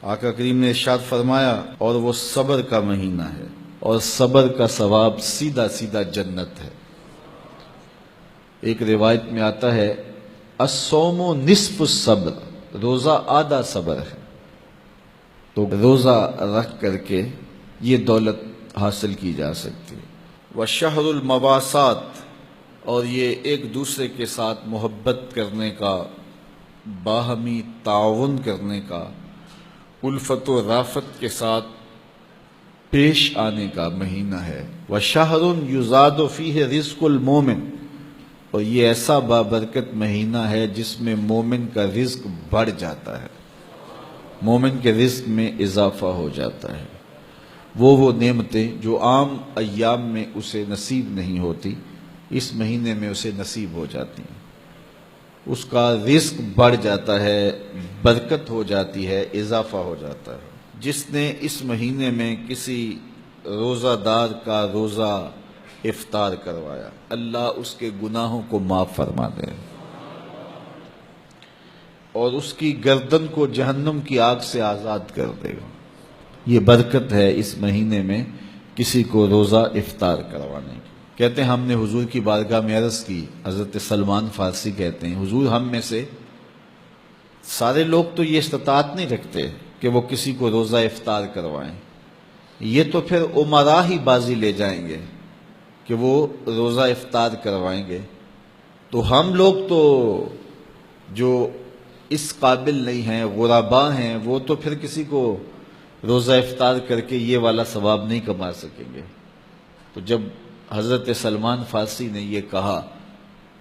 آقا کریم نے ارشاد فرمایا اور وہ صبر کا مہینہ ہے اور صبر کا ثواب سیدھا سیدھا جنت ہے۔ ایک روایت میں آتا ہے الصوم نصف الصبر، روزہ آدھا صبر ہے۔ تو روزہ رکھ کر کے یہ دولت حاصل کی جا سکتی ہے۔ وشہر المواسات، اور یہ ایک دوسرے کے ساتھ محبت کرنے کا، باہمی تعاون کرنے کا، الفت و رافت کے ساتھ پیش آنے کا مہینہ ہے۔ وشہر یزاد فیہ رزق المومن، اور یہ ایسا بابرکت مہینہ ہے جس میں مومن کا رزق بڑھ جاتا ہے، مومن کے رزق میں اضافہ ہو جاتا ہے۔ وہ نعمتیں جو عام ایام میں اسے نصیب نہیں ہوتی، اس مہینے میں اسے نصیب ہو جاتی ہیں۔ اس کا رزق بڑھ جاتا ہے، برکت ہو جاتی ہے، اضافہ ہو جاتا ہے۔ جس نے اس مہینے میں کسی روزہ دار کا روزہ افطار کروایا، اللہ اس کے گناہوں کو معاف فرما دے اور اس کی گردن کو جہنم کی آگ سے آزاد کر دے گا۔ یہ برکت ہے اس مہینے میں کسی کو روزہ افطار کروانے کی۔ کہتے ہیں ہم نے حضور کی بارگاہ میں عرض کی، حضرت سلمان فارسی کہتے ہیں حضور ہم میں سے سارے لوگ تو یہ استطاعت نہیں رکھتے کہ وہ کسی کو روزہ افطار کروائیں، یہ تو پھر امراء ہی بازی لے جائیں گے کہ وہ روزہ افطار کروائیں گے، تو ہم لوگ تو جو اس قابل نہیں ہیں، غرباء ہیں، وہ تو پھر کسی کو روزہ افطار کر کے یہ والا ثواب نہیں کما سکیں گے۔ تو جب حضرت سلمان فارسی نے یہ کہا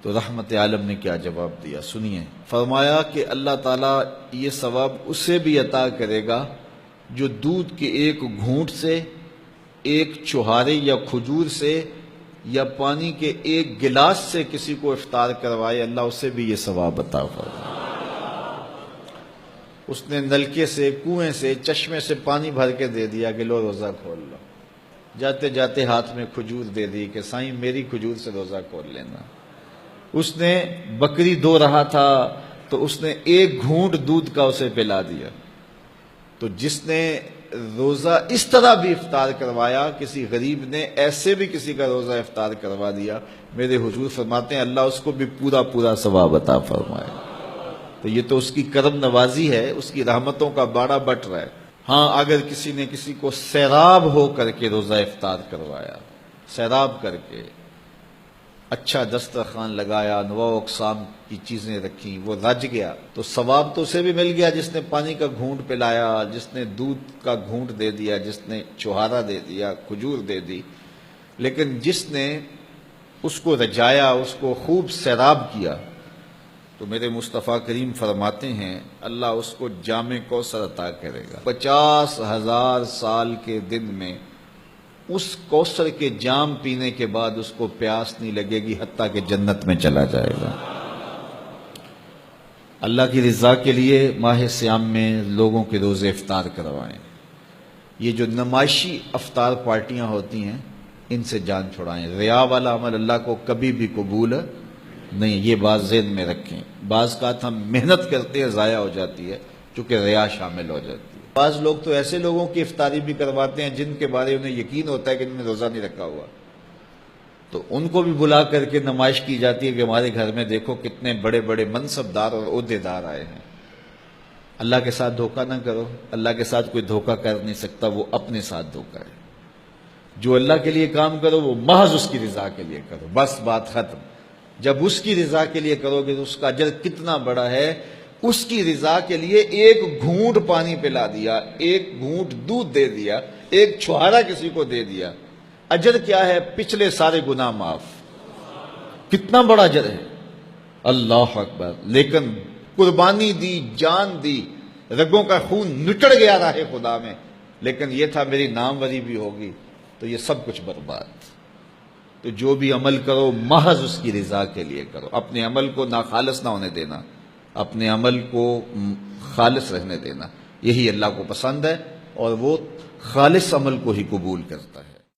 تو رحمت عالم نے کیا جواب دیا، سنیے۔ فرمایا کہ اللہ تعالیٰ یہ ثواب اسے بھی عطا کرے گا جو دودھ کے ایک گھونٹ سے، ایک چوہارے یا کھجور سے یا پانی کے ایک گلاس سے کسی کو افطار کروائے، اللہ اسے بھی یہ ثواب عطا فرمائے۔ اس نے نلکے سے، کنویں سے، چشمے سے پانی بھر کے دے دیا کہ لو روزہ کھول لو، جاتے جاتے ہاتھ میں کھجور دے دی کہ سائیں میری کھجور سے روزہ کھول لینا۔ اس نے بکری دو رہا تھا تو اس نے ایک گھونٹ دودھ کا اسے پلا دیا۔ تو جس نے روزہ اس طرح بھی افطار کروایا، کسی غریب نے ایسے بھی کسی کا روزہ افطار کروا دیا، میرے حضور فرماتے ہیں اللہ اس کو بھی پورا پورا ثواب عطا فرمائے۔ تو یہ تو اس کی کرم نوازی ہے، اس کی رحمتوں کا باڑا بٹ رہا ہے۔ ہاں اگر کسی نے کسی کو سیراب ہو کر کے روزہ افطار کروایا، سیراب کر کے اچھا دسترخوان لگایا، انواع و اقسام کی چیزیں رکھیں، وہ رج گیا تو ثواب تو اسے بھی مل گیا جس نے پانی کا گھونٹ پلایا، جس نے دودھ کا گھونٹ دے دیا، جس نے چوہارا دے دیا، کھجور دے دی۔ لیکن جس نے اس کو رجایا، اس کو خوب سیراب کیا، تو میرے مصطفیٰ کریم فرماتے ہیں اللہ اس کو جام کوثر عطا کرے گا۔ 50,000 سال کے دن میں اس کوثر کے جام پینے کے بعد اس کو پیاس نہیں لگے گی، حتیٰ کہ جنت میں چلا جائے گا۔ اللہ کی رضا کے لیے ماہ سیام میں لوگوں کے روزے افطار کروائیں۔ یہ جو نمائشی افطار پارٹیاں ہوتی ہیں ان سے جان چھڑائیں۔ ریا والا عمل اللہ کو کبھی بھی قبول نہیں، یہ بات ذہن میں رکھیں۔ بعض کا ہم محنت کرتے ہیں ضائع ہو جاتی ہے چونکہ ریا شامل ہو جاتی ہے۔ بعض لوگ تو ایسے لوگوں کی افطاری بھی کرواتے ہیں جن کے بارے انہیں یقین ہوتا ہے کہ انہوں نے روزہ نہیں رکھا ہوا، تو ان کو بھی بلا کر کے نمائش کی جاتی ہے کہ ہمارے گھر میں دیکھو کتنے بڑے بڑے منصبدار اور عہدیدار آئے ہیں۔ اللہ کے ساتھ دھوکہ نہ کرو، اللہ کے ساتھ کوئی دھوکہ کر نہیں سکتا، وہ اپنے ساتھ دھوکہ ہے۔ جو اللہ کے لیے کام کرو وہ محض اس کی رضا کے لیے کرو، بس بات ختم۔ جب اس کی رضا کے لیے کرو گے تو اس کا اجر کتنا بڑا ہے۔ اس کی رضا کے لیے ایک گھونٹ پانی پلا دیا، ایک گھونٹ دودھ دے دیا، ایک چھوہارا کسی کو دے دیا، اجر کیا ہے؟ پچھلے سارے گناہ معاف۔ کتنا بڑا اجر ہے، اللہ اکبر۔ لیکن قربانی دی، جان دی، رگوں کا خون نچڑ گیا راہ خدا میں، لیکن یہ تھا میری ناموری بھی ہوگی، تو یہ سب کچھ برباد۔ تو جو بھی عمل کرو محض اس کی رضا کے لیے کرو، اپنے عمل کو ناخالص نہ ہونے دینا، اپنے عمل کو خالص رہنے دینا، یہی اللہ کو پسند ہے اور وہ خالص عمل کو ہی قبول کرتا ہے۔